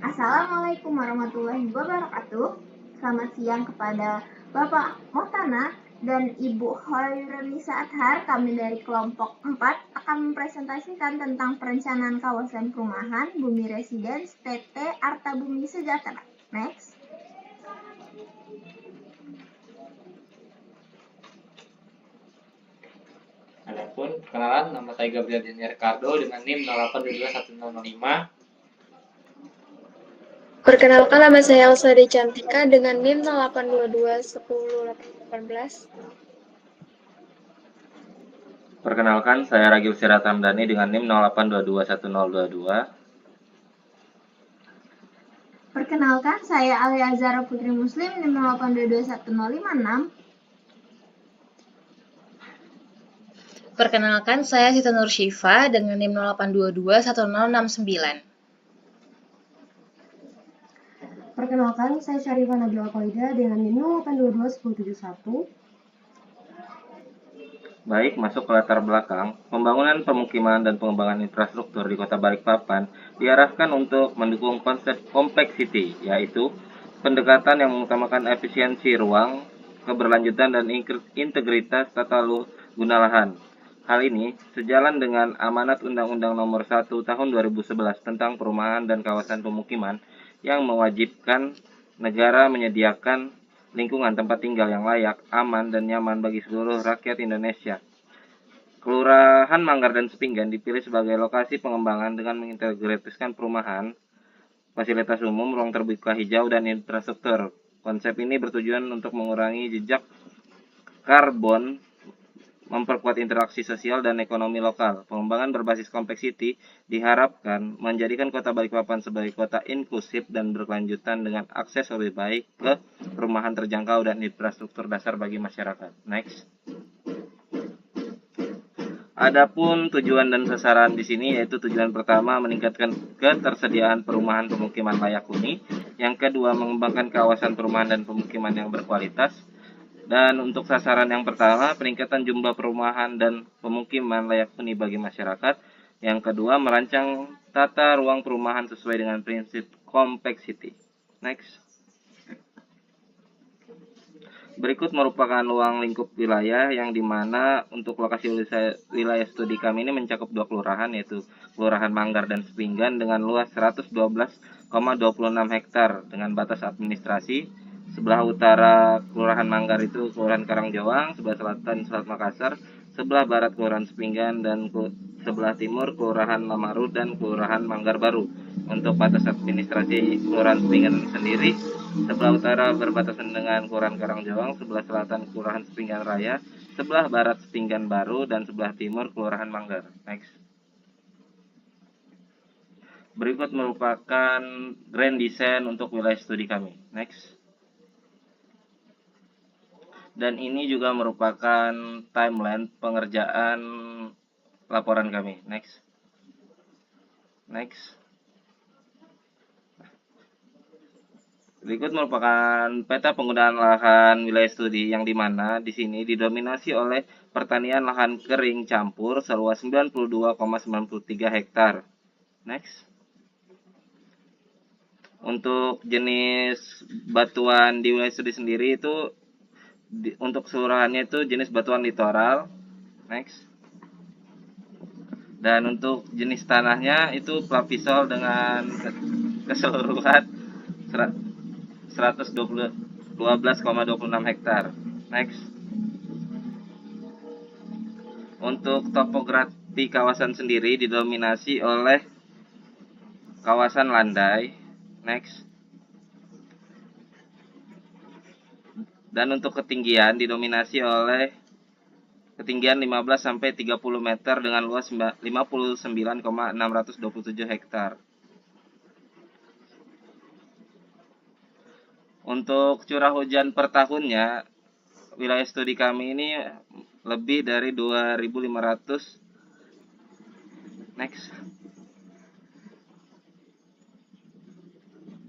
Assalamualaikum warahmatullahi wabarakatuh. Selamat siang kepada Bapak Mohtana dan Ibu Hoirunisa Athar. Kami dari kelompok 4 akan mempresentasikan tentang perencanaan kawasan perumahan Bumi Residence PT Arta Bumi Sejahtera. Next. Adapun perkenalan, nama saya Gabriel Daniel Ricardo dengan NIM 08221005. Perkenalkan, nama saya Elsa De Cantika dengan NIM 08221018. Perkenalkan, saya Ragil Siratamdani dengan NIM 08221022. Perkenalkan, saya Alia Azhara Putri Muslim NIM 08221056. Perkenalkan, saya Sita Nur Syifa dengan NIM 08221069. Perkenalkan, saya Syarifah Nabila Qaida dengan NIM 08221071. Baik, masuk ke latar belakang. Pembangunan pemukiman dan pengembangan infrastruktur di Kota Balikpapan diarahkan untuk mendukung konsep complexity, yaitu pendekatan yang mengutamakan efisiensi ruang, keberlanjutan, dan integritas tata guna lahan. Hal ini sejalan dengan amanat Undang-Undang Nomor 1 Tahun 2011 tentang Perumahan dan Kawasan Pemukiman yang mewajibkan negara menyediakan lingkungan tempat tinggal yang layak, aman, dan nyaman bagi seluruh rakyat Indonesia. Kelurahan Manggar dan Sepinggan dipilih sebagai lokasi pengembangan dengan mengintegrasikan perumahan, fasilitas umum, ruang terbuka hijau, dan infrastruktur. Konsep ini bertujuan untuk mengurangi jejak karbon, memperkuat interaksi sosial dan ekonomi lokal. Pengembangan berbasis complexity diharapkan menjadikan Kota Balikpapan sebagai kota inklusif dan berkelanjutan dengan akses lebih baik ke perumahan terjangkau dan infrastruktur dasar bagi masyarakat. Next. Adapun tujuan dan sasaran di sini yaitu tujuan pertama meningkatkan ketersediaan perumahan pemukiman layak huni, yang kedua mengembangkan kawasan perumahan dan pemukiman yang berkualitas, dan untuk sasaran yang pertama peningkatan jumlah perumahan dan pemukiman layak huni bagi masyarakat, yang kedua merancang tata ruang perumahan sesuai dengan prinsip complexity. Next. Berikut merupakan luang lingkup wilayah yang dimana untuk lokasi wilayah studi kami ini mencakup 2 kelurahan, yaitu Kelurahan Manggar dan Sepinggan dengan luas 112,26 hektar dengan batas administrasi. Sebelah utara Kelurahan Manggar itu Kelurahan Karangjawang, sebelah selatan Selat Makassar, sebelah barat Kelurahan Sepinggan, dan sebelah timur Kelurahan Lamaru dan Kelurahan Manggar Baru. Untuk batas administrasi Kelurahan Sepinggan sendiri, sebelah utara berbatasan dengan Kelurahan Karangjawang, sebelah selatan Kelurahan Sepinggan Raya, sebelah barat Sepinggan Baru, dan sebelah timur Kelurahan Manggar. Next. Berikut merupakan grand design untuk wilayah studi kami. Next. Dan ini juga merupakan timeline pengerjaan laporan kami. Next. Next. Berikut merupakan peta penggunaan lahan wilayah studi yang dimana di sini didominasi oleh pertanian lahan kering campur seluas 92,93 hektar. Next. Untuk jenis batuan di wilayah studi sendiri itu untuk keseluruhannya itu jenis batuan litoral. Next. Dan untuk jenis tanahnya itu plapisol dengan keseluruhan 12,26 hektar. Next. Untuk topografi kawasan sendiri didominasi oleh kawasan landai. Next. Dan untuk ketinggian didominasi oleh ketinggian 15 sampai 30 meter dengan luas 59,627 hektar. Untuk curah hujan per tahunnya, wilayah studi kami ini lebih dari 2.500. Next.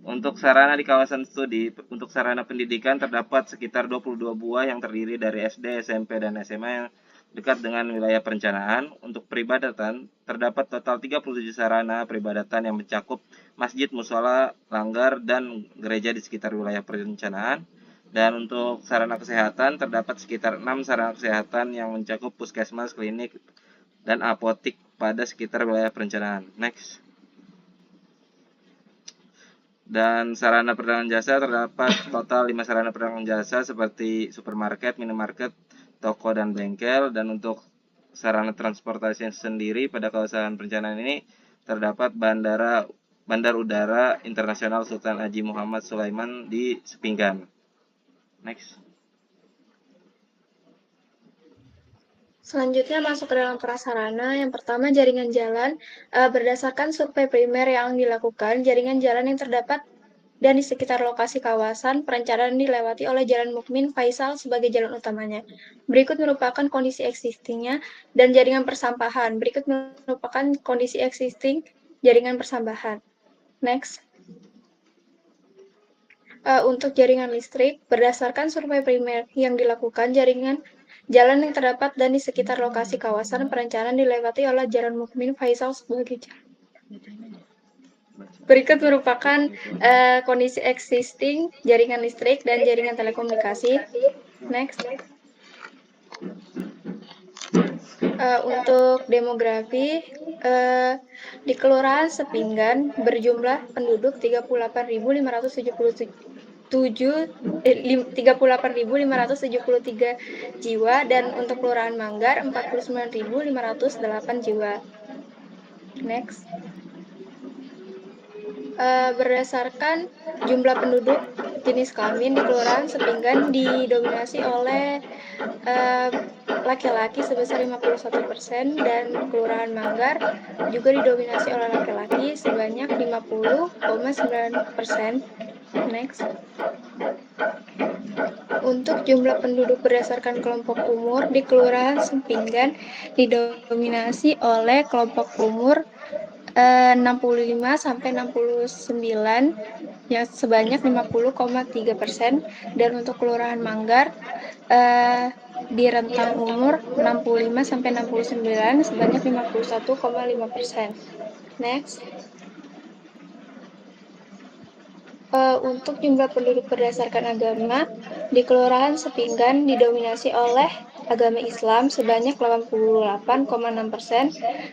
Untuk sarana di kawasan studi, untuk sarana pendidikan terdapat sekitar 22 buah yang terdiri dari SD, SMP, dan SMA dekat dengan wilayah perencanaan. Untuk peribadatan, terdapat total 37 sarana peribadatan yang mencakup masjid, musola, langgar, dan gereja di sekitar wilayah perencanaan. Dan untuk sarana kesehatan, terdapat sekitar 6 sarana kesehatan yang mencakup puskesmas, klinik, dan apotik pada sekitar wilayah perencanaan. Next. Dan sarana perdagangan jasa, terdapat total 5 sarana perdagangan jasa seperti supermarket, minimarket, toko, dan bengkel. Dan untuk sarana transportasi sendiri pada kawasan perencanaan ini terdapat Bandar Udara Internasional Sultan Haji Muhammad Sulaiman di Sepinggan. Next. Selanjutnya masuk ke dalam prasarana. Yang pertama, jaringan jalan. Berdasarkan survei primer yang dilakukan, jaringan jalan yang terdapat dan di sekitar lokasi kawasan perencanaan dilewati oleh Jalan Mukmin Faisal sebagai jalan utamanya. Berikut merupakan kondisi existingnya dan jaringan persampahan. Berikut merupakan kondisi existing jaringan persampahan. Next. Untuk jaringan listrik, berdasarkan survei primer yang dilakukan, jaringan jalan yang terdapat dan di sekitar lokasi kawasan perencanaan dilewati oleh Jalan Mukmin Faisal sebagai jalan. Berikut merupakan kondisi existing jaringan listrik dan jaringan telekomunikasi. Next. Untuk demografi, di Kelurahan Sepinggan berjumlah penduduk 38.573 jiwa dan untuk Kelurahan Manggar 49.508 jiwa. Next. Berdasarkan jumlah penduduk jenis kelamin di Kelurahan Sepinggan didominasi oleh laki-laki sebesar 51% dan Kelurahan Manggar juga didominasi oleh laki-laki sebanyak 50,9%. Next. Untuk jumlah penduduk berdasarkan kelompok umur di Kelurahan Sepinggan didominasi oleh kelompok umur 65 sampai 69 yang sebanyak 50,3% dan untuk Kelurahan Manggar di rentang umur 65 sampai 69 sebanyak 51,5%. Next. Untuk jumlah penduduk berdasarkan agama di Kelurahan Sepinggan didominasi oleh agama Islam sebanyak 88,6%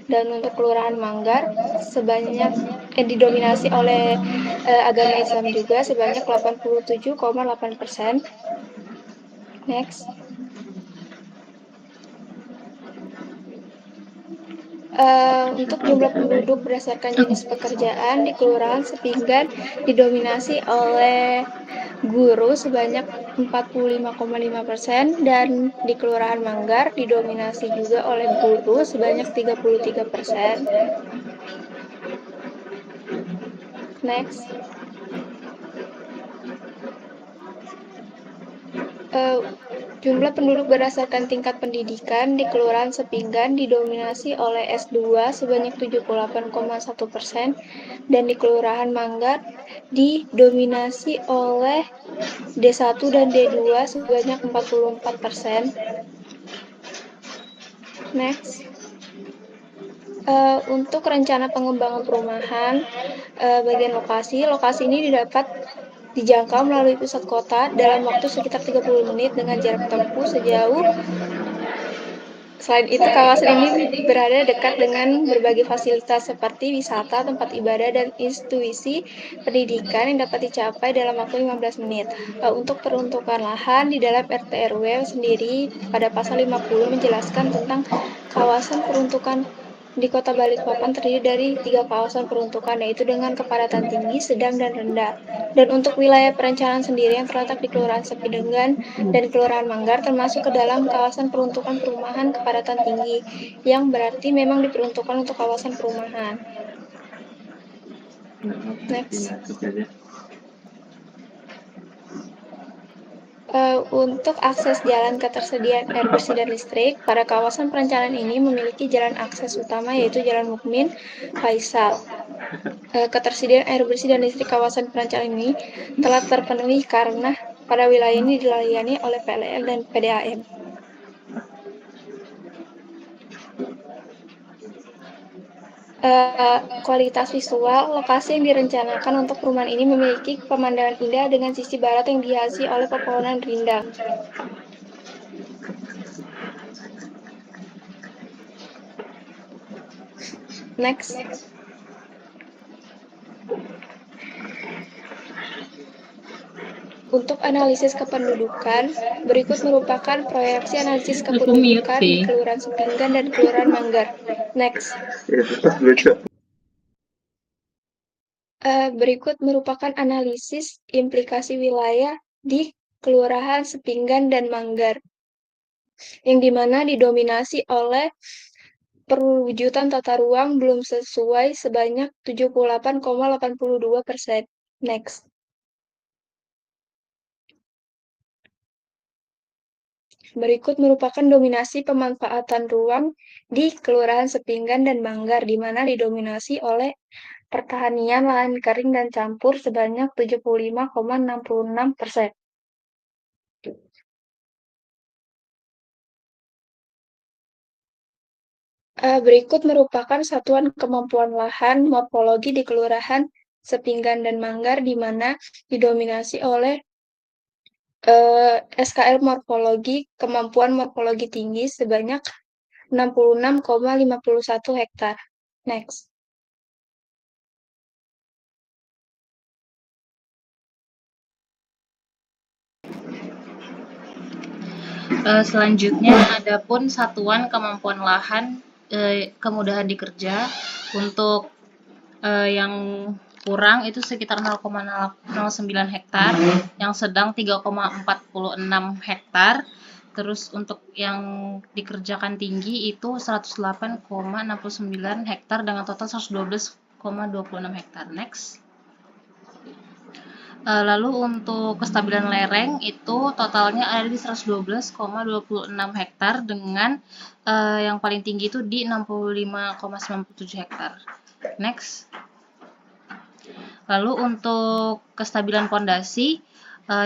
dan untuk Kelurahan Manggar sebanyak didominasi oleh agama Islam juga sebanyak 87,8%. Next. Untuk jumlah penduduk berdasarkan jenis pekerjaan di Kelurahan Sepinggan didominasi oleh guru sebanyak 45,5% dan di Kelurahan Manggar didominasi juga oleh guru sebanyak 33%. Next. Jumlah penduduk berdasarkan tingkat pendidikan di Kelurahan Sepinggan didominasi oleh S2 sebanyak 78,1% dan di Kelurahan Manggar didominasi oleh D1 dan D2 sebanyak 44%. Next. Untuk rencana pengembangan perumahan bagian lokasi ini didapat dijangkau melalui pusat kota dalam waktu sekitar 30 menit dengan jarak tempuh sejauh. Selain itu, kawasan ini berada dekat dengan berbagai fasilitas seperti wisata, tempat ibadah, dan institusi pendidikan yang dapat dicapai dalam waktu 15 menit. Untuk peruntukan lahan di dalam RT RW sendiri pada pasal 50 menjelaskan tentang kawasan peruntukan di Kota Balikpapan terdiri dari 3 kawasan peruntukan, yaitu dengan kepadatan tinggi, sedang, dan rendah. Dan untuk wilayah perencanaan sendiri yang terletak di Kelurahan Sepinggan dan Kelurahan Manggar termasuk ke dalam kawasan peruntukan perumahan kepadatan tinggi, yang berarti memang diperuntukkan untuk kawasan perumahan. Next. Untuk akses jalan ketersediaan air bersih dan listrik, pada kawasan perencanaan ini memiliki jalan akses utama yaitu Jalan Mukmin Faisal. Ketersediaan air bersih dan listrik kawasan perencanaan ini telah terpenuhi karena pada wilayah ini dilayani oleh PLN dan PDAM. kualitas visual, lokasi yang direncanakan untuk perumahan ini memiliki pemandangan indah dengan sisi barat yang dihiasi oleh pepohonan rindang. Next. Untuk analisis kependudukan, berikut merupakan proyeksi analisis kependudukan di Kelurahan Sepinggan dan Kelurahan Manggar. Next. Berikut merupakan analisis implikasi wilayah di Kelurahan Sepinggan dan Manggar, yang dimana didominasi oleh perwujudan tata ruang belum sesuai sebanyak 78,82%. Next. Berikut merupakan dominasi pemanfaatan ruang di Kelurahan Sepinggan dan Manggar, di mana didominasi oleh pertanian lahan kering dan campur sebanyak 75,66%. Berikut merupakan satuan kemampuan lahan morfologi di Kelurahan Sepinggan dan Manggar, di mana didominasi oleh SKL morfologi, kemampuan morfologi tinggi sebanyak 66,51 hektar. Next. Selanjutnya, adapun satuan kemampuan lahan kemudahan dikerja untuk yang kurang itu sekitar 0,09 hektar, yang sedang 3,46 hektar. Terus untuk yang dikerjakan tinggi itu 108,69 hektar dengan total 112,26 hektar. Next. Lalu untuk kestabilan lereng itu totalnya ada di 112,26 hektar dengan yang paling tinggi itu di 65,97 hektar. Next. Lalu untuk kestabilan pondasi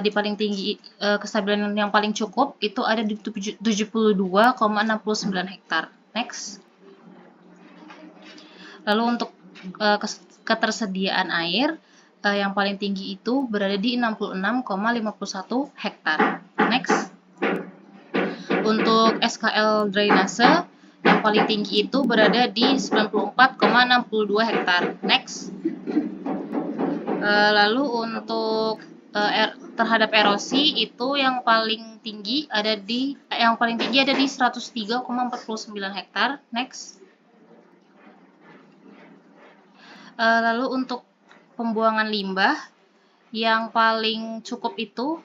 di paling tinggi kestabilan yang paling cukup itu ada di 72,69 hektar. Next. Lalu untuk ketersediaan air yang paling tinggi itu berada di 66,51 hektar. Next. Untuk SKL drainase yang paling tinggi itu berada di 94,62 hektar. Next. Lalu untuk terhadap erosi itu yang paling tinggi ada di 103,49 hektar. Next. Lalu untuk pembuangan limbah yang paling cukup itu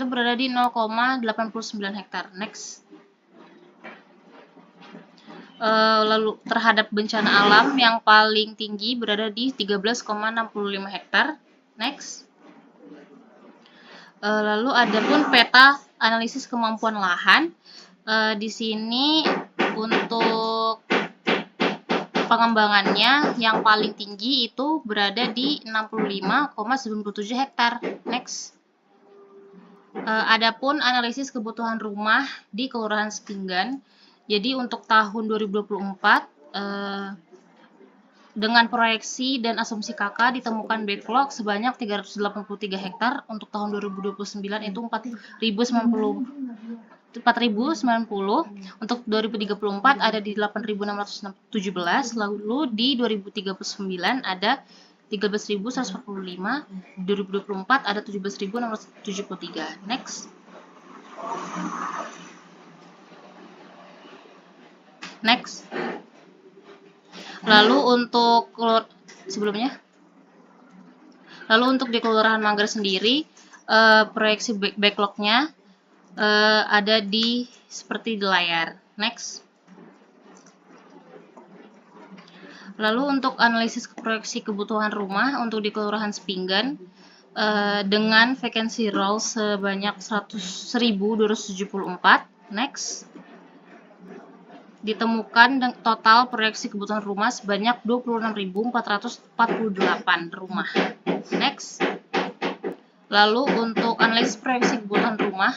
berada di 0,89 hektar. Next. Lalu terhadap bencana alam yang paling tinggi berada di 13,65 hektar. Next. Lalu adapun peta analisis kemampuan lahan di sini untuk pengembangannya yang paling tinggi itu berada di 65,97 hektar. Next. Adapun analisis kebutuhan rumah di Kelurahan Sepinggan, jadi untuk tahun 2024 dengan proyeksi dan asumsi KK ditemukan backlog sebanyak 383 hektar. Untuk tahun 2029 itu 4.090. Untuk 2034 ada di 8.617. Lalu di 2039 ada 13.145. Di 2024 ada 17.673. Next. Next. Lalu untuk di Kelurahan Manggar sendiri proyeksi backlognya ada di seperti di layar. Next. Lalu untuk analisis proyeksi kebutuhan rumah untuk di Kelurahan Sepinggan dengan vacancy role sebanyak 1.274. Next. Ditemukan total proyeksi kebutuhan rumah sebanyak 26.448 rumah. Next. Lalu untuk analisis proyeksi kebutuhan rumah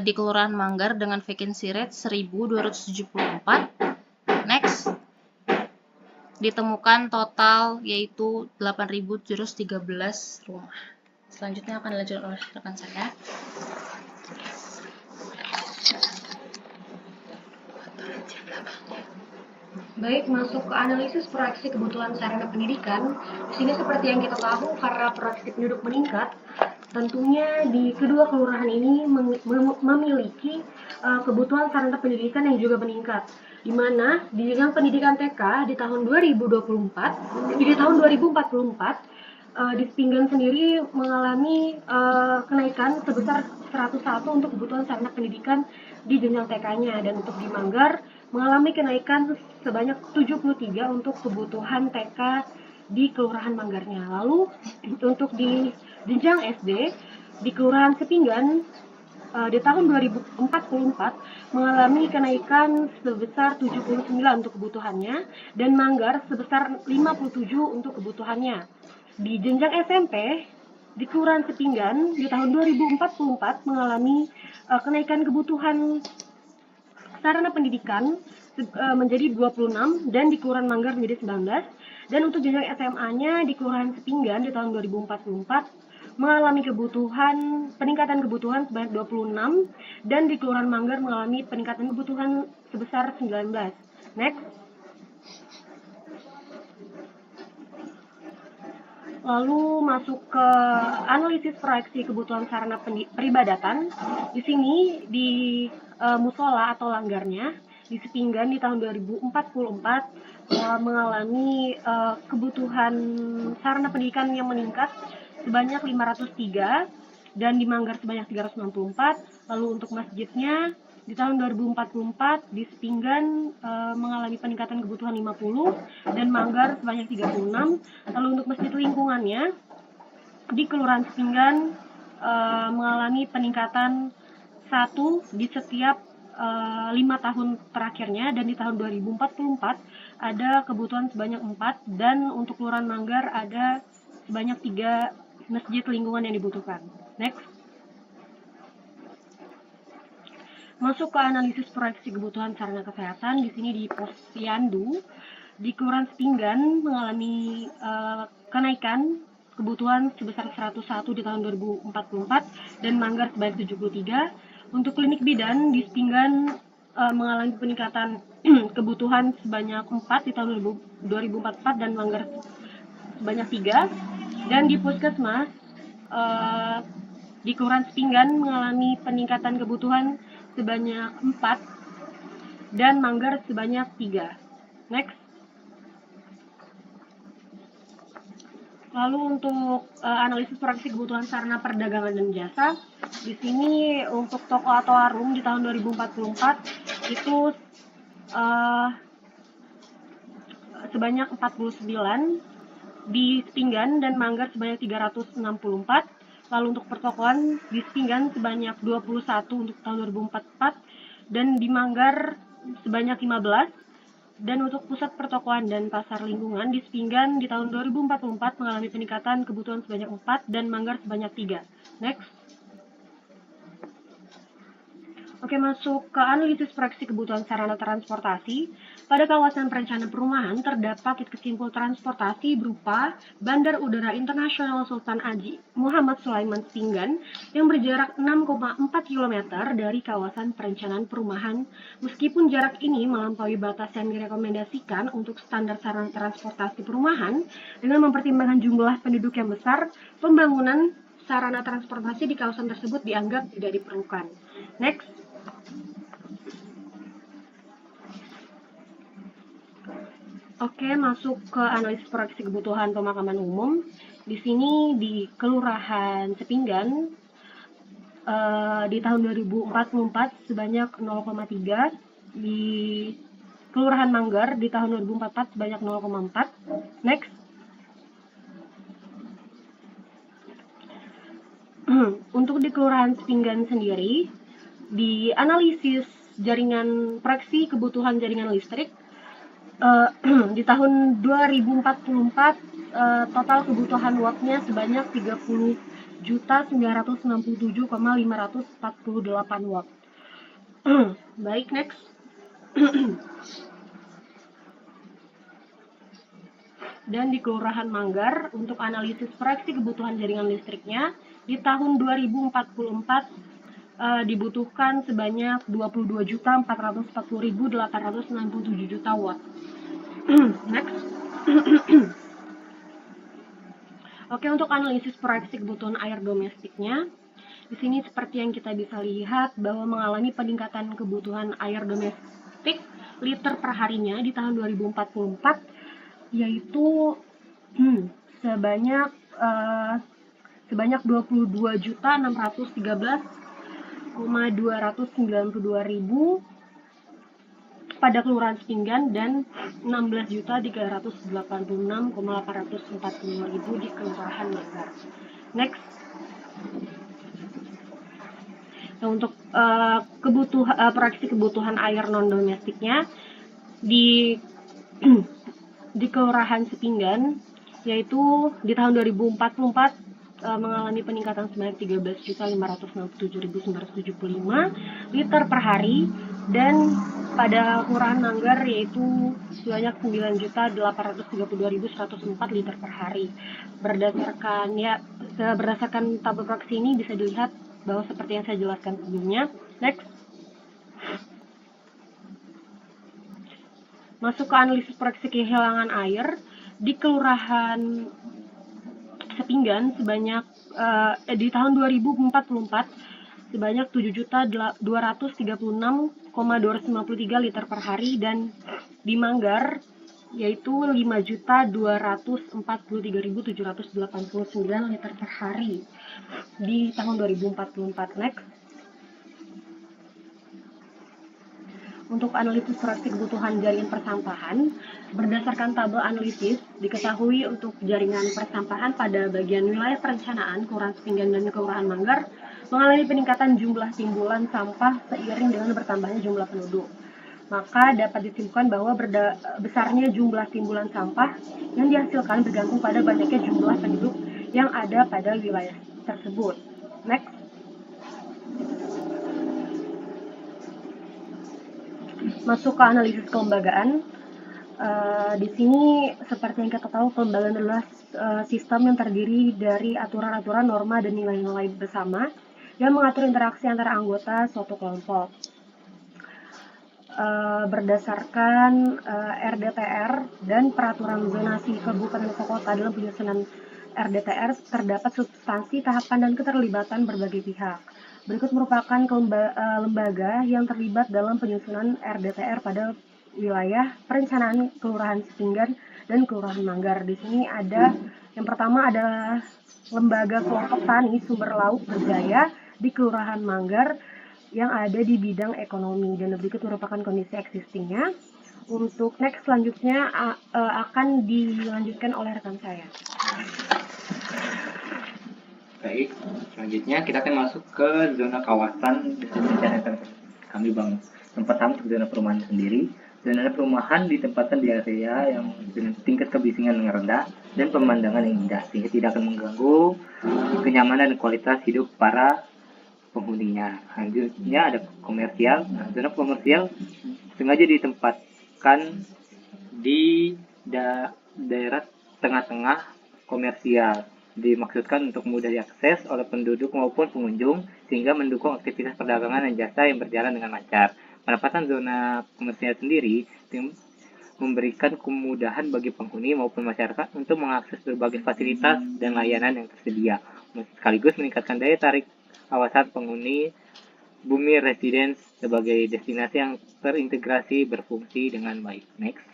di Kelurahan Manggar dengan vacancy rate 1.274. ditemukan total yaitu 8.713 rumah. Selanjutnya akan dilanjutkan oleh rekan saya. Baik, masuk ke analisis proyeksi kebutuhan sarana pendidikan. Di sini seperti yang kita tahu, karena proyeksi penduduk meningkat, tentunya di kedua kelurahan ini memiliki kebutuhan sarana pendidikan yang juga meningkat. Di mana di jenjang pendidikan TK di tahun 2024, di tahun 2044, di Pinggan sendiri mengalami kenaikan sebesar 101 untuk kebutuhan sarana pendidikan di jenjang TK-nya, dan untuk di Manggar mengalami kenaikan sebanyak 73 untuk kebutuhan TK di Kelurahan Manggarnya. Lalu untuk di jenjang SD di Kelurahan Sepinggan di tahun 2044 mengalami kenaikan sebesar 79 untuk kebutuhannya, dan Manggar sebesar 57 untuk kebutuhannya. Di jenjang SMP di Kelurahan Sepinggan di tahun 2044 mengalami kenaikan kebutuhan sarana pendidikan menjadi 26, dan di Kelurahan Manggar menjadi 19. Dan untuk jenjang SMA-nya di Kelurahan Sepinggan di tahun 2044 mengalami peningkatan kebutuhan sebanyak 26, dan di Kelurahan Manggar mengalami peningkatan kebutuhan sebesar 19. Next. Lalu masuk ke analisis proyeksi kebutuhan sarana peribadatan. Di sini di musola atau langgarnya di Sepinggan di tahun 2044 mengalami kebutuhan sarana pendidikan yang meningkat sebanyak 503, dan di Manggar sebanyak 364. Lalu untuk masjidnya di tahun 2044 di Sepinggan mengalami peningkatan kebutuhan 50, dan Manggar sebanyak 36. Lalu untuk masjid lingkungannya di Kelurahan Sepinggan mengalami peningkatan 1 di setiap 5 tahun terakhirnya, dan di tahun 2044 ada kebutuhan sebanyak 4, dan untuk Kelurahan Manggar ada sebanyak 3 masjid lingkungan yang dibutuhkan. Next. Masuk ke analisis proyeksi kebutuhan sarana kesehatan. Di sini di Posyandu di Kelurahan Sepinggan mengalami kenaikan kebutuhan sebesar 101 di tahun 2044, dan Manggar sebanyak 73. Untuk klinik bidan di Sepinggan mengalami peningkatan kebutuhan sebanyak 4 di tahun 2044, dan Manggar sebanyak 3. Dan di puskesmas di Kelurahan Sepinggan mengalami peningkatan kebutuhan sebanyak 4, dan Manggar sebanyak 3. Next. Lalu untuk analisis proyeksi kebutuhan sarana perdagangan dan jasa. Di sini untuk toko atau warung di tahun 2044 itu sebanyak 49 di Sepinggan, dan Manggar sebanyak 364. Lalu untuk pertokoan di Sepinggan sebanyak 21 untuk tahun 2044, dan di Manggar sebanyak 15. Dan untuk pusat pertokoan dan pasar lingkungan di Sepinggan di tahun 2044 mengalami peningkatan kebutuhan sebanyak 4, dan Manggar sebanyak 3. Next. Oke, masuk ke analisis proyeksi kebutuhan sarana transportasi. Pada kawasan perencanaan perumahan terdapat titik simpul transportasi berupa Bandar Udara Internasional Sultan Haji Muhammad Sulaiman Sepinggan yang berjarak 6,4 km dari kawasan perencanaan perumahan. Meskipun jarak ini melampaui batas yang direkomendasikan untuk standar sarana transportasi perumahan, dengan mempertimbangkan jumlah penduduk yang besar, pembangunan sarana transportasi di kawasan tersebut dianggap tidak diperlukan. Next. Oke, masuk ke analisis proyeksi kebutuhan pemakaman umum. Di sini di Kelurahan Sepinggan di tahun 2044 sebanyak 0,3, di Kelurahan Manggar di tahun 2044 sebanyak 0,4. Next. Untuk di Kelurahan Sepinggan sendiri, di analisis proyeksi kebutuhan jaringan listrik di tahun 2044 total kebutuhan wattnya sebanyak 30.967,548 watt. Baik, next. dan di Kelurahan Manggar untuk analisis proyeksi kebutuhan jaringan listriknya di tahun 2044 dibutuhkan sebanyak 22.440.867 juta watt. Next. Oke, untuk analisis proyeksi kebutuhan air domestiknya, di sini seperti yang kita bisa lihat bahwa mengalami peningkatan kebutuhan air domestik liter per harinya di tahun 2044 yaitu sebanyak 22.613.292.000 pada Kelurahan Sepinggan dan 16.386.845.000 di Kelurahan Manggar. Next. Nah, untuk proyeksi kebutuhan air non domestiknya di Kelurahan Sepinggan yaitu di tahun 2044 mengalami peningkatan sebanyak 13.567.975 liter per hari, dan pada Kelurahan Manggar yaitu sebanyak 9.832.104 liter per hari. Berdasarkan tabel proyeksi ini bisa dilihat bahwa seperti yang saya jelaskan sebelumnya. Next. Masuk ke analisis proyeksi kehilangan air di Kelurahan Sepinggan sebanyak di tahun 2044 sebanyak 7.236.253 liter per hari, dan di Manggar yaitu 5.243.789 liter per hari di tahun 2044. Next. Untuk analisis proyeksi kebutuhan jaringan persampahan, berdasarkan tabel analisis, diketahui untuk jaringan persampahan pada bagian wilayah perencanaan Kelurahan Sepinggan dan Kelurahan Manggar mengalami peningkatan jumlah timbulan sampah seiring dengan bertambahnya jumlah penduduk. Maka dapat disimpulkan bahwa besarnya jumlah timbulan sampah yang dihasilkan bergantung pada banyaknya jumlah penduduk yang ada pada wilayah tersebut. Next. Masuk ke analisis kelembagaan. Di sini seperti yang kita tahu, kelembagaan adalah sistem yang terdiri dari aturan-aturan, norma, dan nilai-nilai bersama yang mengatur interaksi antara anggota suatu kelompok. Berdasarkan RDTR dan peraturan zonasi kabupaten atau kota dalam penyusunan RDTR terdapat substansi, tahapan, dan keterlibatan berbagai pihak. Berikut merupakan lembaga yang terlibat dalam penyusunan RDTR pada wilayah perencanaan Kelurahan Sepinggan dan Kelurahan Manggar. Di sini ada yang pertama adalah Lembaga Kelompok Tani Sumber Laut Berjaya di Kelurahan Manggar yang ada di bidang ekonomi, dan berikut merupakan kondisi existingnya. Untuk next selanjutnya akan dilanjutkan oleh rekan saya. Baik, selanjutnya kita akan masuk ke zona kawasan rencana yang kami bangun. Yang pertama untuk zona perumahan sendiri. Zona perumahan ditempatkan di area yang dengan tingkat kebisingan yang rendah dan pemandangan yang indah, sehingga tidak akan mengganggu kenyamanan dan kualitas hidup para penghuninya. Selanjutnya ada komersial. Nah, zona komersial sengaja ditempatkan di daerah tengah-tengah komersial. Dimaksudkan untuk mudah diakses oleh penduduk maupun pengunjung sehingga mendukung aktivitas perdagangan dan jasa yang berjalan dengan lancar. Penempatan zona komersial sendiri memberikan kemudahan bagi penghuni maupun masyarakat untuk mengakses berbagai fasilitas dan layanan yang tersedia, sekaligus meningkatkan daya tarik kawasan penghuni bumi residence sebagai destinasi yang terintegrasi berfungsi dengan baik. Next.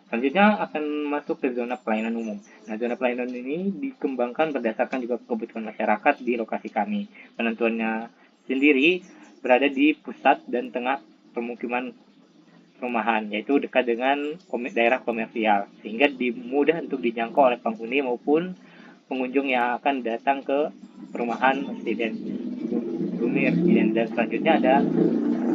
Selanjutnya akan masuk ke zona pelayanan umum. Nah, zona pelayanan ini dikembangkan berdasarkan juga kebutuhan masyarakat di lokasi kami. Penentuannya sendiri berada di pusat dan tengah pemukiman perumahan, yaitu dekat dengan daerah komersial, sehingga mudah untuk dijangkau oleh penghuni maupun pengunjung yang akan datang ke perumahan bumi residen. Dan selanjutnya ada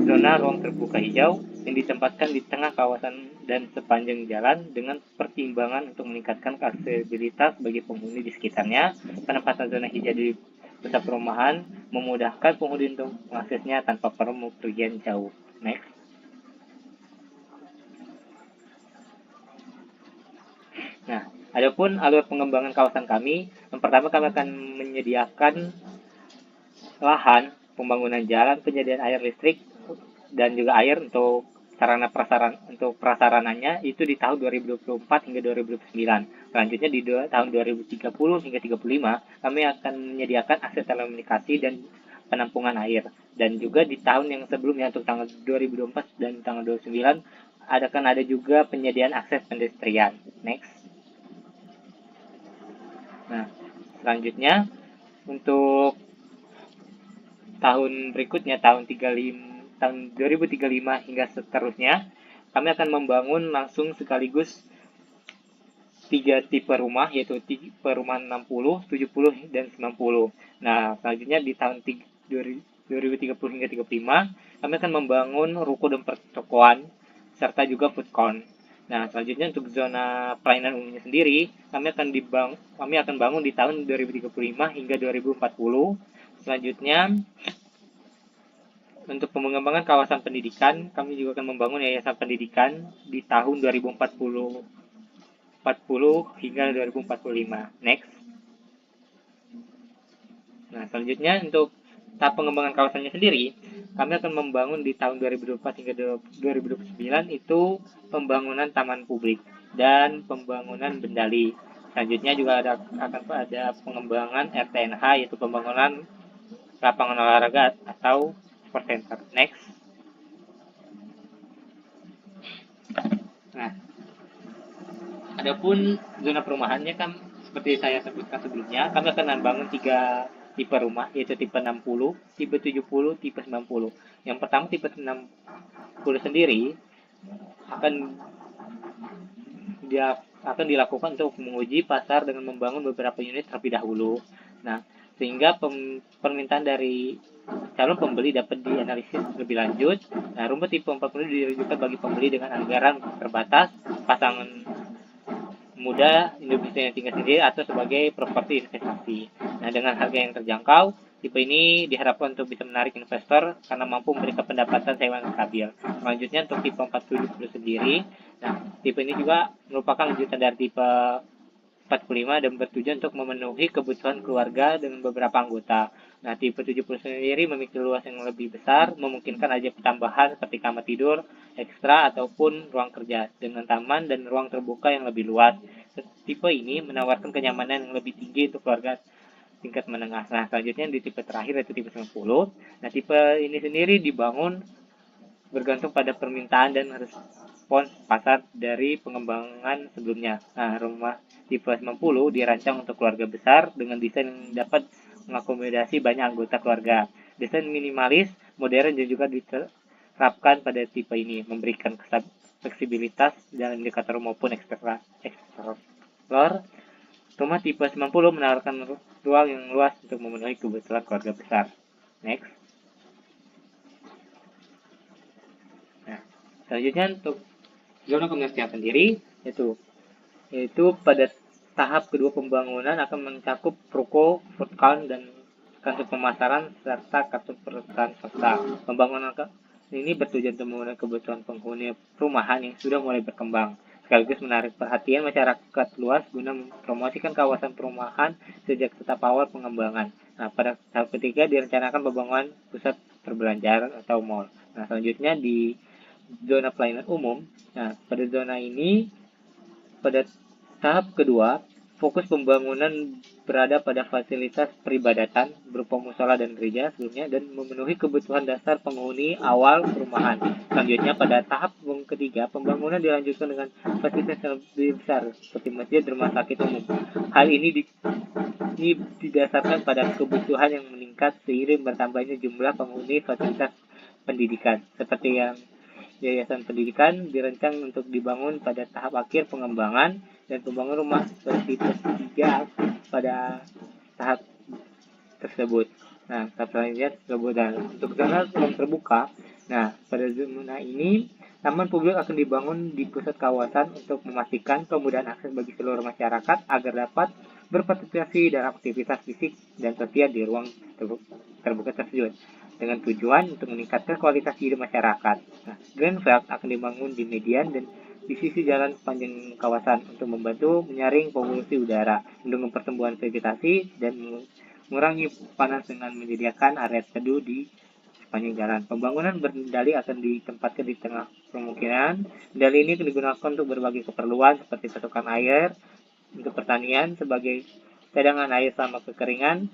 zona ruang terbuka hijau yang ditempatkan di tengah kawasan dan sepanjang jalan dengan pertimbangan untuk meningkatkan aksesibilitas bagi penghuni di sekitarnya. Penempatan zona hijau di pusat perumahan memudahkan penghuni untuk mengaksesnya tanpa perlu pergian jauh. Next. Nah, adapun alur pengembangan kawasan kami, yang pertama kami akan menyediakan lahan, pembangunan jalan, penyediaan air listrik, dan juga air untuk sarana prasarananya itu di tahun 2024 hingga 2029. Selanjutnya di tahun 2030 hingga 35 kami akan menyediakan akses telekomunikasi dan penampungan air. Dan juga di tahun yang sebelumnya untuk tanggal 2024 dan tanggal 29 ada juga penyediaan akses pedestrian. Next. Nah, selanjutnya untuk tahun berikutnya tahun 2035 hingga seterusnya kami akan membangun langsung sekaligus 3 tipe rumah, yaitu tipe rumah 60, 70 dan 90. Nah, selanjutnya di tahun 2030 hingga 35 kami akan membangun ruko dan pertokoan serta juga food court. Nah, selanjutnya untuk zona pelayanan umumnya sendiri kami akan bangun di tahun 2035 hingga 2040. Selanjutnya untuk pengembangan kawasan pendidikan, kami juga akan membangun yayasan pendidikan di tahun 2040 hingga 2045. Next. Nah, selanjutnya untuk tahap pengembangan kawasannya sendiri, kami akan membangun di tahun 2024 hingga 2029 itu pembangunan taman publik dan pembangunan bendali. Selanjutnya juga akan ada pengembangan RTNH, yaitu pembangunan lapangan olahraga atau sport center. Next. Nah, adapun zona perumahannya kan seperti saya sebutkan sebelumnya, kami akan membangun 3 tipe rumah, yaitu tipe 60, tipe 70, tipe 90. Yang pertama tipe 60 sendiri akan dilakukan untuk menguji pasar dengan membangun beberapa unit terlebih dahulu. Nah, sehingga permintaan dari calon pembeli dapat dianalisis lebih lanjut. Nah, rumah tipe 40 ditujukan bagi pembeli dengan anggaran terbatas, pasangan muda, Indonesia yang tinggal sendiri, atau sebagai properti investasi. Nah, dengan harga yang terjangkau, tipe ini diharapkan untuk bisa menarik investor karena mampu memberikan pendapatan sewa yang stabil. Selanjutnya untuk tipe 470 sendiri, nah tipe ini juga merupakan lanjutan dari tipe 45 dan bertujuan untuk memenuhi kebutuhan keluarga dengan beberapa anggota. Nah, tipe 70 sendiri memiliki luas yang lebih besar, memungkinkan aja tambahan seperti kamar tidur ekstra ataupun ruang kerja dengan taman dan ruang terbuka yang lebih luas. Tipe ini menawarkan kenyamanan yang lebih tinggi untuk keluarga tingkat menengah. Nah, selanjutnya di tipe terakhir yaitu tipe 90. Nah, tipe ini sendiri dibangun bergantung pada permintaan dan respons pasar dari pengembangan sebelumnya. Nah, rumah tipe 90 dirancang untuk keluarga besar dengan desain yang dapat mengakomodasi banyak anggota keluarga. Desain minimalis, modern dan juga diterapkan pada tipe ini, memberikan fleksibilitas dalam indikator maupun eksterior. Rumah tipe 90 menawarkan ruang yang luas untuk memenuhi kebutuhan keluarga besar. Next. Nah, selanjutnya untuk zona komersial sendiri yaitu pada tahap kedua pembangunan akan mencakup ruko, food court, dan kantor pemasaran serta kartu perusahaan swasta. Pembangunan ini bertujuan untuk memenuhi kebutuhan penghuni perumahan yang sudah mulai berkembang, sekaligus menarik perhatian masyarakat luas guna mempromosikan kawasan perumahan sejak tahap awal pengembangan. Nah, pada tahap ketiga direncanakan pembangunan pusat perbelanjaan atau mall. Nah, selanjutnya di zona pelayanan umum. Nah, pada zona ini pada tahap kedua, fokus pembangunan berada pada fasilitas peribadatan berupa musola dan gereja sebelumnya dan memenuhi kebutuhan dasar penghuni awal perumahan. Selanjutnya pada tahap ketiga, pembangunan dilanjutkan dengan fasilitas yang lebih besar seperti masjid dan rumah sakit umum. Hal ini didasarkan pada kebutuhan yang meningkat seiring bertambahnya jumlah penghuni fasilitas pendidikan, seperti yang yayasan pendidikan dirancang untuk dibangun pada tahap akhir pengembangan dan pembangunan rumah tipe 3 pada tahap tersebut. Nah, tahap selanjutnya tersebut dan untuk zona ruang terbuka. Nah, pada zona ini taman publik akan dibangun di pusat kawasan untuk memastikan kemudahan akses bagi seluruh masyarakat agar dapat berpartisipasi dalam aktivitas fisik dan sosial di ruang terbuka tersebut. dengan tujuan untuk meningkatkan kualitas hidup masyarakat. Nah, Greenbelt akan dibangun di median dan di sisi jalan sepanjang kawasan untuk membantu menyaring polusi udara, mendukung pertumbuhan vegetasi, dan mengurangi panas dengan menyediakan area teduh di sepanjang jalan. Pembangunan berdali akan ditempatkan di tengah permukiman. Dali ini digunakan untuk berbagai keperluan seperti pasokan air untuk pertanian sebagai cadangan air selama kekeringan.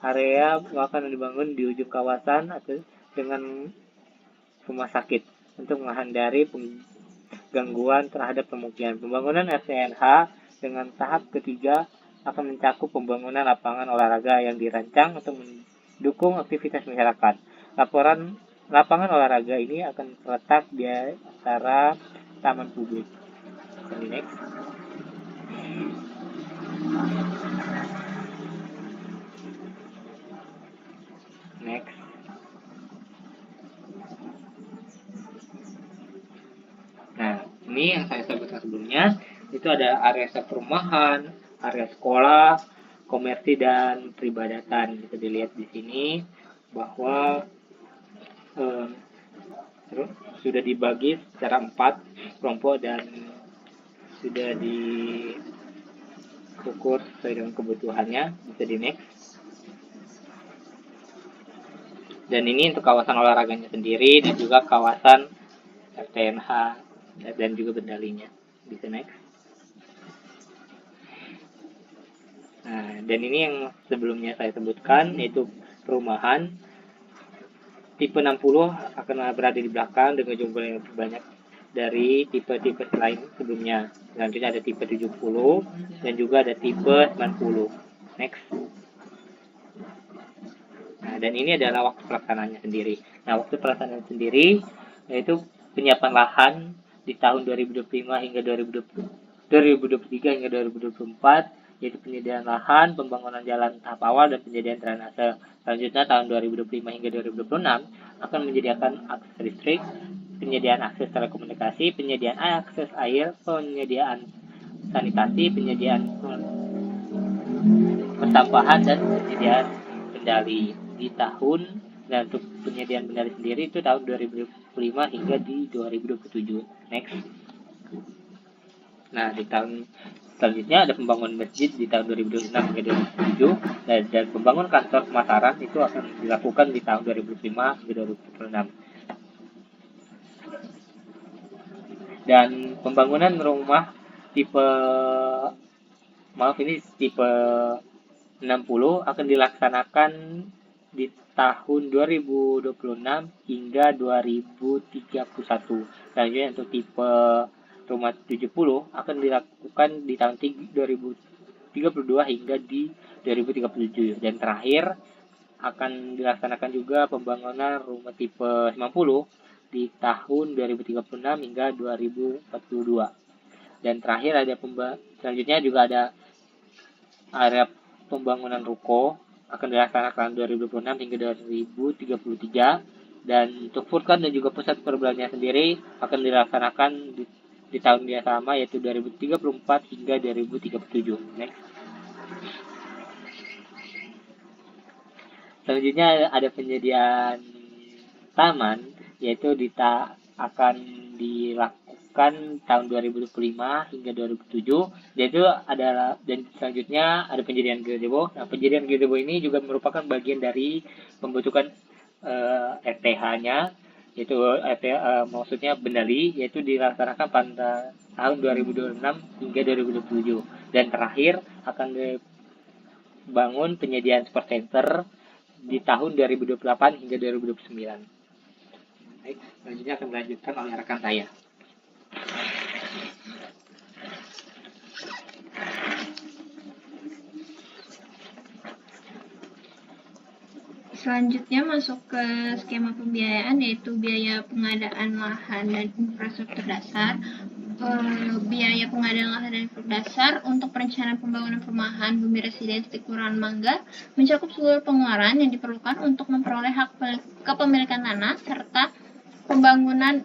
Area akan dibangun di ujung kawasan atau dengan rumah sakit untuk menghindari gangguan terhadap pemukiman. Pembangunan RTNH dengan tahap ketiga akan mencakup pembangunan lapangan olahraga yang dirancang untuk mendukung aktivitas masyarakat. Lapangan olahraga ini akan terletak di antara taman publik. Next. Nah, ini yang saya sebutkan sebelumnya, itu ada area perumahan, area sekolah, komersi, dan peribadatan. Bisa dilihat di sini bahwa sudah dibagi secara 4 kelompok dan sudah diukur sesuai dengan kebutuhannya. Bisa di next. Dan ini untuk kawasan olahraganya sendiri dan juga kawasan RTNH dan juga bendalinya. Bisa next. Nah, dan ini yang sebelumnya saya sebutkan, yaitu perumahan tipe 60 akan berada di belakang dengan jumlah yang lebih banyak dari tipe-tipe lain sebelumnya. Selanjutnya ada tipe 70 dan juga ada tipe 90. Next. Nah, dan ini adalah waktu pelaksanaannya sendiri. Nah, waktu pelaksanaan sendiri yaitu penyiapan lahan di tahun 2025 hingga 2023 hingga 2024, yaitu penyediaan lahan, pembangunan jalan tahap awal, dan penyediaan drainase. Selanjutnya tahun 2025 hingga 2026 akan menyediakan akses listrik, penyediaan akses telekomunikasi, penyediaan akses air, penyediaan sanitasi, penyediaan persampahan, dan penyediaan kendali di tahun. Dan untuk penyediaan kendali sendiri itu tahun 2025 hingga di 2027. Next. Nah, di tahun selanjutnya ada pembangunan masjid di tahun 2026 hingga 2027, dan pembangunan kantor pemasaran itu akan dilakukan di tahun 2005 hingga 2026. Dan pembangunan rumah tipe 60 akan dilaksanakan di tahun 2026 hingga 2031. Selanjutnya untuk tipe rumah 70 akan dilakukan di tahun 2032 hingga di 2037. Dan terakhir akan dilaksanakan juga pembangunan rumah tipe 90 di tahun 2036 hingga 2042. Dan terakhir selanjutnya juga ada area pembangunan ruko akan dilaksanakan 2026 hingga 2033. Dan untuk food court dan juga pusat perbelanjaan sendiri akan dilaksanakan di tahun yang sama, yaitu 2034 hingga 2037. Next. Selanjutnya ada penyediaan taman, yaitu akan dilakukan tahun 2025 hingga 2007, yaitu adalah, dan selanjutnya ada penyediaan gazebo. Nah, penyediaan gazebo ini juga merupakan bagian dari pembentukan RTH-nya, yaitu maksudnya bendali, yaitu dilaksanakan pada tahun 2026 hingga 2027. Dan terakhir akan dibangun penyediaan sport center di tahun 2028 hingga 2029. Baik, selanjutnya akan dilanjutkan oleh rekan saya. Selanjutnya masuk ke skema pembiayaan, yaitu biaya pengadaan lahan dan infrastruktur dasar. Biaya pengadaan lahan dan infrastruktur dasar untuk perencanaan pembangunan perumahan bumi residen titik kelurahan Mangga mencakup seluruh pengeluaran yang diperlukan untuk memperoleh hak kepemilikan tanah serta pembangunan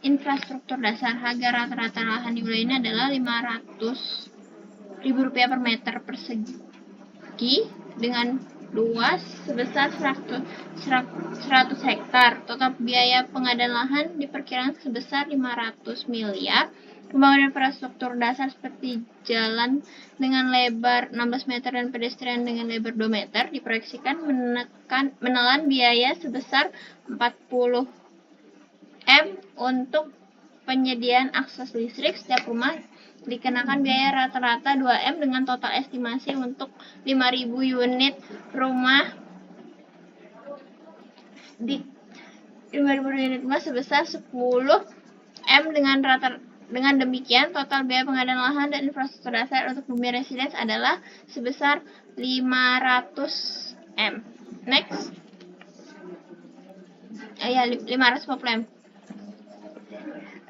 infrastruktur dasar. Harga rata-rata lahan di wilayah ini adalah Rp500.000 per meter persegi dengan luas sebesar 100 hektar. Total biaya pengadaan lahan diperkirakan sebesar 500 miliar. Pembangunan infrastruktur dasar seperti jalan dengan lebar 16 meter dan pedestrian dengan lebar 2 meter diproyeksikan menelan biaya sebesar 40 M untuk penyediaan akses listrik. Setiap rumah dikenakan biaya rata-rata 2 M dengan total estimasi untuk 5.000 unit rumah sebesar 10 M dengan demikian total biaya pengadaan lahan dan infrastruktur dasar untuk bumi residence adalah sebesar 500 M. Next. 550 M.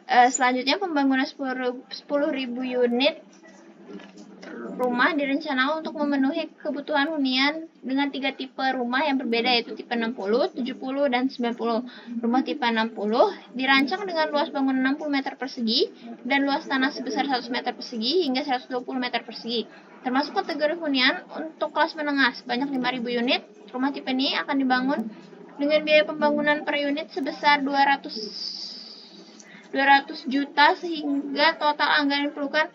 Selanjutnya pembangunan 10.000 unit rumah direncanakan untuk memenuhi kebutuhan hunian dengan 3 tipe rumah yang berbeda, yaitu tipe 60, 70, dan 90. Rumah tipe 60 dirancang dengan luas bangunan 60 meter persegi dan luas tanah sebesar 100 meter persegi hingga 120 meter persegi. Termasuk kategori hunian untuk kelas menengah sebanyak 5.000 unit. Rumah tipe ini akan dibangun dengan biaya pembangunan per unit sebesar 200 juta sehingga total anggaran yang diperlukan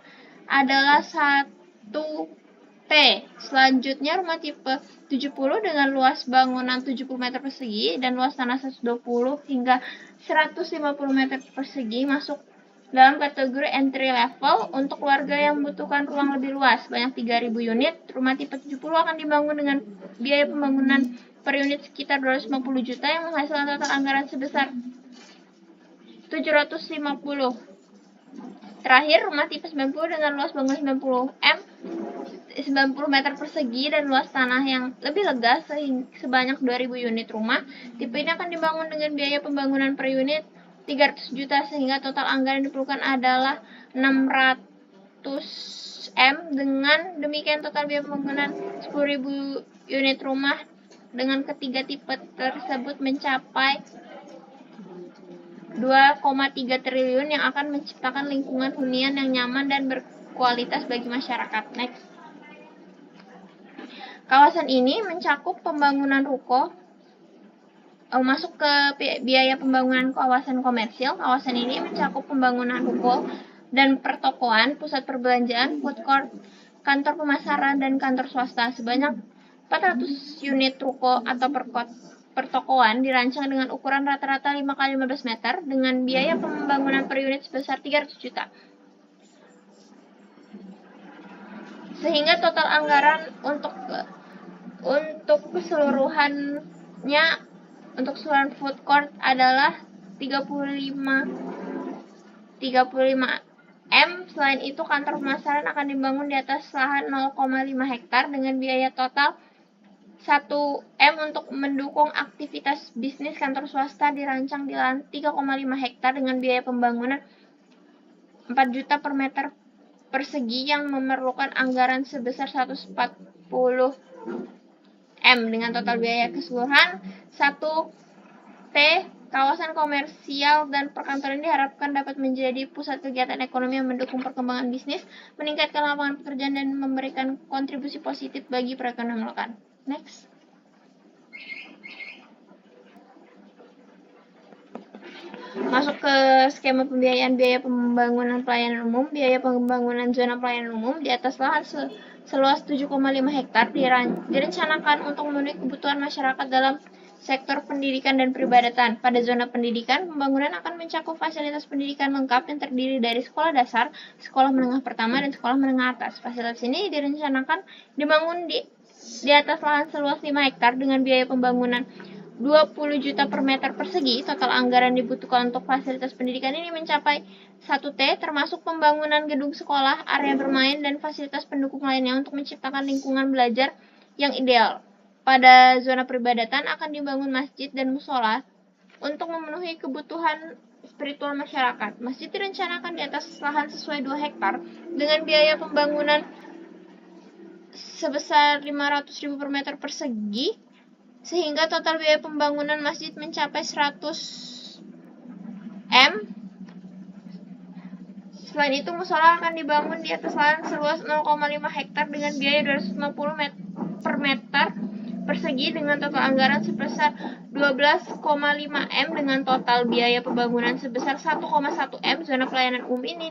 adalah 1 T. Selanjutnya rumah tipe 70 dengan luas bangunan 70 meter persegi dan luas tanah 120 hingga 150 meter persegi masuk dalam kategori entry level untuk keluarga yang membutuhkan ruang lebih luas banyak 3.000 unit. Rumah tipe 70 akan dibangun dengan biaya pembangunan per unit sekitar 250 juta yang menghasilkan total anggaran sebesar 750. Terakhir, rumah tipe 90 dengan luas bangunan 90 meter persegi dan luas tanah yang lebih lega sebanyak 2.000 unit rumah. Tipe ini akan dibangun dengan biaya pembangunan per unit 300 juta sehingga total anggaran yang diperlukan adalah 600 M. Dengan demikian total biaya pembangunan 10.000 unit rumah dengan ketiga tipe tersebut mencapai 2,3 triliun yang akan menciptakan lingkungan hunian yang nyaman dan berkualitas bagi masyarakat. Next. Kawasan ini mencakup pembangunan ruko, masuk ke biaya pembangunan kawasan komersil. Kawasan ini mencakup pembangunan ruko dan pertokoan, pusat perbelanjaan, food court, kantor pemasaran, dan kantor swasta. Sebanyak 400 unit ruko atau pertokoan dirancang dengan ukuran rata-rata 5x15 meter dengan biaya pembangunan per unit sebesar 300 juta. Sehingga total anggaran untuk keseluruhannya untuk keseluruhan food court adalah 35 M. Selain itu, kantor pemasaran akan dibangun di atas lahan 0,5 hektar dengan biaya total 1 M. Untuk mendukung aktivitas bisnis kantor swasta dirancang di lahan 3,5 hektar dengan biaya pembangunan 4 juta per meter persegi yang memerlukan anggaran sebesar 140 M dengan total biaya keseluruhan 1 T. Kawasan komersial dan perkantoran diharapkan dapat menjadi pusat kegiatan ekonomi yang mendukung perkembangan bisnis, meningkatkan lapangan pekerjaan, dan memberikan kontribusi positif bagi perekonomian lokal. Next. Masuk ke skema pembiayaan biaya pembangunan pelayanan umum. Biaya pembangunan zona pelayanan umum di atas lahan seluas 7,5 hektar direncanakan untuk memenuhi kebutuhan masyarakat dalam sektor pendidikan dan peribadatan. Pada zona pendidikan, pembangunan akan mencakup fasilitas pendidikan lengkap yang terdiri dari sekolah dasar, sekolah menengah pertama, dan sekolah menengah atas. Fasilitas ini direncanakan dibangun di atas lahan seluas 5 hektar dengan biaya pembangunan 20 juta per meter persegi. Total anggaran dibutuhkan untuk fasilitas pendidikan ini mencapai 1 T, termasuk pembangunan gedung sekolah, area bermain, dan fasilitas pendukung lainnya untuk menciptakan lingkungan belajar yang ideal. Pada zona peribadatan akan dibangun masjid dan musola untuk memenuhi kebutuhan spiritual masyarakat. Masjid direncanakan di atas lahan sesuai 2 hektar dengan biaya pembangunan sebesar 500.000 per meter persegi, sehingga total biaya pembangunan masjid mencapai 100 M. Selain itu, musola akan dibangun di atas lahan seluas 0,5 hektar dengan biaya 250 per meter persegi dengan total anggaran sebesar 12,5 M dengan total biaya pembangunan sebesar 1,1 M. Zona pelayanan umum ini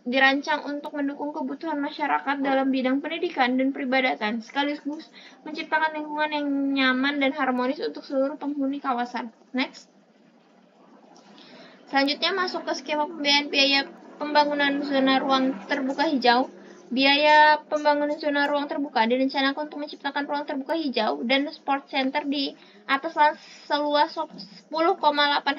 dirancang untuk mendukung kebutuhan masyarakat dalam bidang pendidikan dan peribadatan, sekaligus menciptakan lingkungan yang nyaman dan harmonis untuk seluruh penghuni kawasan. Next. Selanjutnya masuk ke skema pembiayaan biaya pembangunan zona ruang terbuka hijau. Biaya pembangunan zona ruang terbuka direncanakan untuk menciptakan ruang terbuka hijau dan sport center di atas lahan seluas 10,8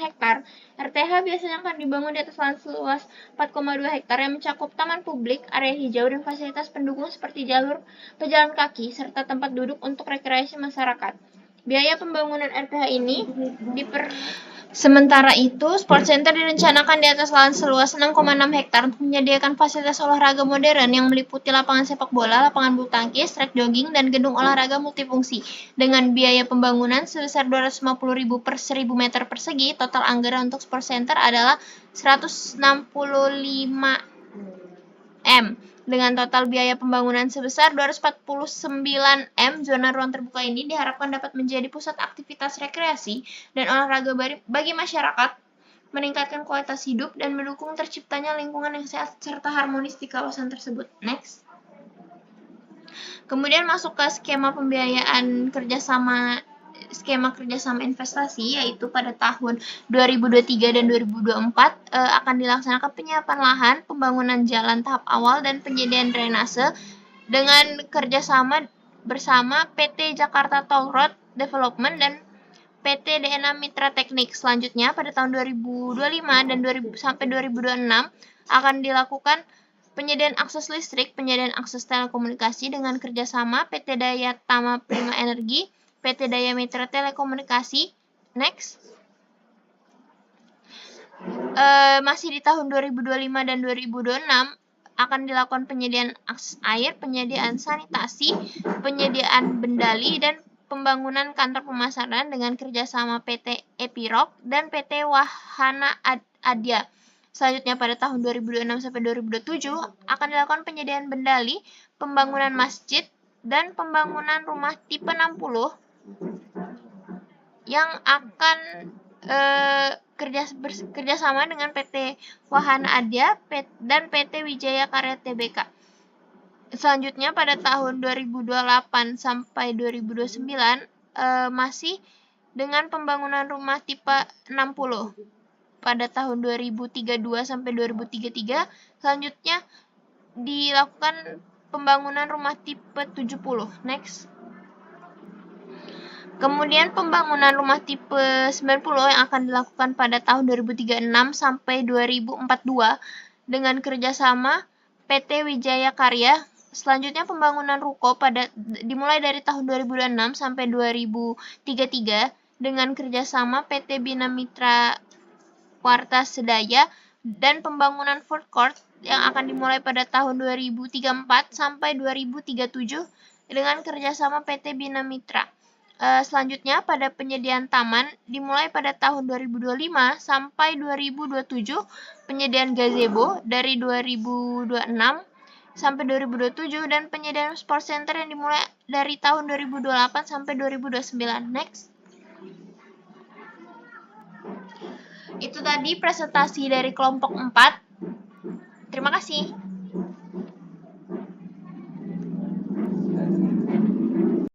hektar. RTH biasanya akan dibangun di atas lahan seluas 4,2 hektar yang mencakup taman publik, area hijau, dan fasilitas pendukung seperti jalur pejalan kaki, serta tempat duduk untuk rekreasi masyarakat. Biaya pembangunan RTH ini Sementara itu, sport center direncanakan di atas lahan seluas 6,6 hektar untuk menyediakan fasilitas olahraga modern yang meliputi lapangan sepak bola, lapangan bulu tangkis, trek jogging, dan gedung olahraga multifungsi. Dengan biaya pembangunan sebesar 250.000 per 1.000 meter persegi, total anggaran untuk sport center adalah 165 M. Dengan total biaya pembangunan sebesar 249 M, zona ruang terbuka ini diharapkan dapat menjadi pusat aktivitas rekreasi dan olahraga bagi masyarakat, meningkatkan kualitas hidup, dan mendukung terciptanya lingkungan yang sehat serta harmonis di kawasan tersebut. Next. Kemudian masuk ke skema pembiayaan skema kerjasama investasi, yaitu pada tahun 2023 dan 2024 akan dilaksanakan penyiapan lahan, pembangunan jalan tahap awal, dan penyediaan drainase dengan kerjasama bersama PT Jakarta Toll Road Development dan PT DNA Mitra Teknik. Selanjutnya pada tahun 2025 dan sampai 2026 akan dilakukan penyediaan akses listrik, penyediaan akses telekomunikasi dengan kerjasama PT Daya Tama Prima Energi, PT Daya Mitra Telekomunikasi. Next. Masih di tahun 2025 dan 2026 akan dilakukan penyediaan akses air, penyediaan sanitasi, penyediaan bendali, dan pembangunan kantor pemasaran dengan kerjasama PT Epirok dan PT Wahana Adya. Selanjutnya pada tahun 2026 sampai 2027 akan dilakukan penyediaan bendali, pembangunan masjid, dan pembangunan rumah tipe 60 yang akan kerjasama dengan PT Wahana Adya dan PT Wijaya Karya Tbk. Selanjutnya pada tahun 2028 sampai 2029 masih dengan pembangunan rumah tipe 60. Pada tahun 2032 sampai 2033 selanjutnya dilakukan pembangunan rumah tipe 70. Next. Kemudian pembangunan rumah tipe 90 yang akan dilakukan pada tahun 2036 sampai 2042 dengan kerjasama PT Wijaya Karya. Selanjutnya pembangunan ruko dimulai dari tahun 2026 sampai 2033 dengan kerjasama PT Bina Mitra Warta Sedaya, dan pembangunan food court yang akan dimulai pada tahun 2034 sampai 2037 dengan kerjasama PT Bina Mitra. Selanjutnya pada penyediaan taman dimulai pada tahun 2025 sampai 2027, penyediaan gazebo dari 2026 sampai 2027, dan penyediaan sport center yang dimulai dari tahun 2028 sampai 2029. Next. Itu tadi presentasi dari kelompok 4. Terima kasih.